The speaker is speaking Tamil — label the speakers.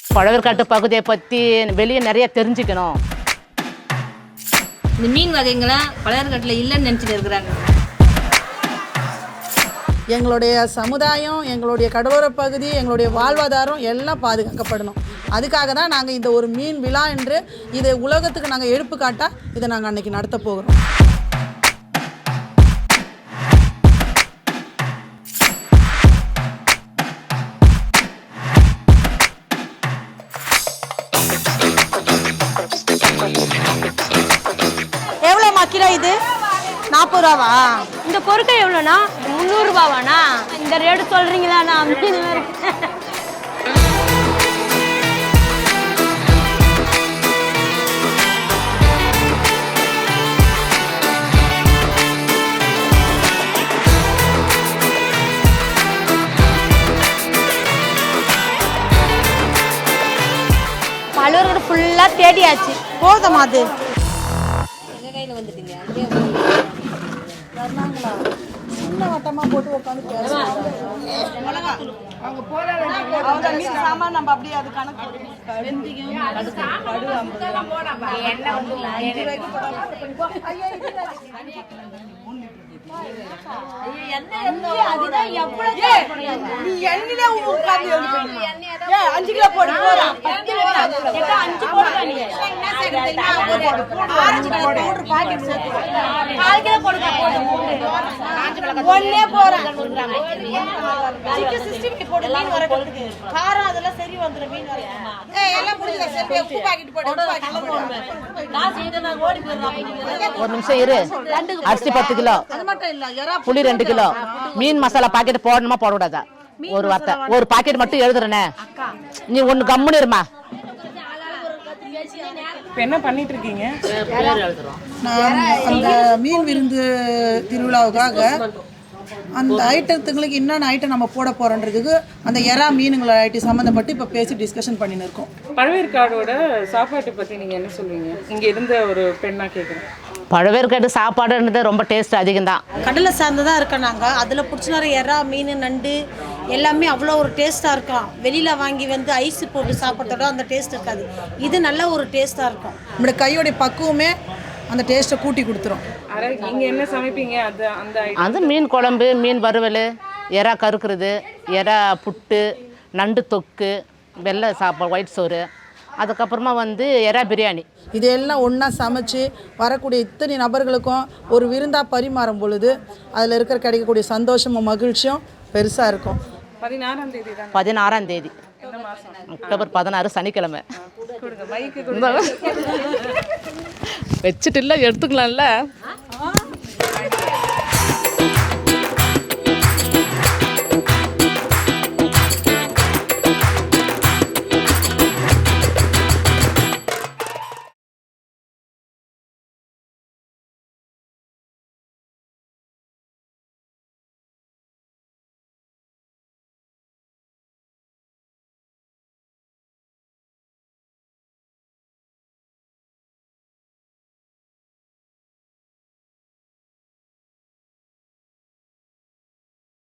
Speaker 1: பழவேற்காட்டு பகுதியை பற்றி வெளியே நிறைய தெரிஞ்சுக்கணும்.
Speaker 2: இந்த மீன் வகைங்களாம் பழவேற்காட்டில் இல்லைன்னு நினச்சிட்டு இருக்கிறாங்க.
Speaker 3: எங்களுடைய சமுதாயம், எங்களுடைய கடலோர பகுதி, எங்களுடைய வாழ்வாதாரம் எல்லாம் பாதுகாக்கப்படணும். அதுக்காக தான் நாங்கள் இந்த ஒரு மீன் விழா என்று இதை உலகத்துக்கு நாங்கள் எடுப்புக்காட்டா இதை நாங்கள் அன்றைக்கி நடத்த போகிறோம்.
Speaker 4: எவ்வளோம்மா கிலோ இது? 40 ரூபாவா?
Speaker 5: இந்த பொருட்கள் எவ்வளோண்ணா? 300 ரூபாவாண்ணா? இந்த ரேட்டு சொல்கிறீங்களாண்ணா? அப்படின்னு பழுவர்கள் ஃபுல்லாக தேடியாச்சு.
Speaker 4: போதுமா அது?
Speaker 2: எங்கள் கையில் வந்துட்டீங்க.
Speaker 3: சின்ன வட்டமாக போட்டு உட்காந்து பேசுவோம். சாமான் நம்ம அப்படியே அது கணக்கு
Speaker 1: ஒரு நிமிஷம் இரு. அரிசி 10 கிலோ, புளி 2 கிலோ, மீன் மசாலா பாக்கெட் போடணுமா போடக்கூடாதா? ஒரு வார்த்தை, ஒரு பாக்கெட் மட்டும் எழுதுறேனே, நீ ஒண்ணு கம்முன்னு இருமா.
Speaker 6: என்ன பண்ணிட்டு இருக்கீங்க?
Speaker 3: நான் அந்த மீன் விருந்து திருவிழாவுக்காக அந்த ஐட்டத்துங்களுக்கு என்னென்ன ஐட்டம் நம்ம போட போகிறோன்றதுக்கு அந்த எறா மீனுங்களை ஐட்டம் சம்மந்தப்பட்டு இப்போ பேசி டிஸ்கஷன் பண்ணின்னு இருக்கோம்.
Speaker 6: பழவேற்காடோட சாப்பாட்டை பற்றி நீங்கள் என்ன சொல்லுவீங்க? இங்கே இருந்த ஒரு பெண்ணாக கேட்குறேன்.
Speaker 1: பழவேற்காட்டு சாப்பாடுன்றது ரொம்ப டேஸ்ட் அதிகம்தான்.
Speaker 4: கடலை சார்ந்து தான் இருக்கோம் நாங்கள். அதில் பிடிச்ச நேரம் எறா, மீன், நண்டு எல்லாமே அவ்வளோ ஒரு டேஸ்ட்டாக இருக்கும். வெளியில் வாங்கி வந்து ஐஸ் போட்டு சாப்பிட்றதோட அந்த டேஸ்ட் இருக்காது. இது நல்ல ஒரு டேஸ்ட்டாக இருக்கும்.
Speaker 3: நம்மளுடைய கையோடைய பக்குவமே அந்த டேஸ்ட்டை கூட்டி கொடுத்துரும்.
Speaker 6: நீங்கள் என்ன சமைப்பீங்க?
Speaker 1: அது மீன் குழம்பு, மீன் வறுவல், எறா கறுக்கிறது, எறா புட்டு, நண்டு தொக்கு, வெள்ளை சாப்பாடு, ஒயிட் சோறு, அதுக்கப்புறமா வந்து எறா பிரியாணி.
Speaker 3: இதெல்லாம் ஒன்றா சமைச்சு வரக்கூடிய இத்தனை நபர்களுக்கும் ஒரு விருந்தாக பரிமாறும் பொழுது அதில் கிடைக்கக்கூடிய சந்தோஷமும் மகிழ்ச்சியும் பெருசாக இருக்கும்.
Speaker 1: 16ஆம் தேதி அக்டோபர் 16 சனிக்கிழமை. வச்சுட்டு இல்லை எடுத்துக்கலாம்ல.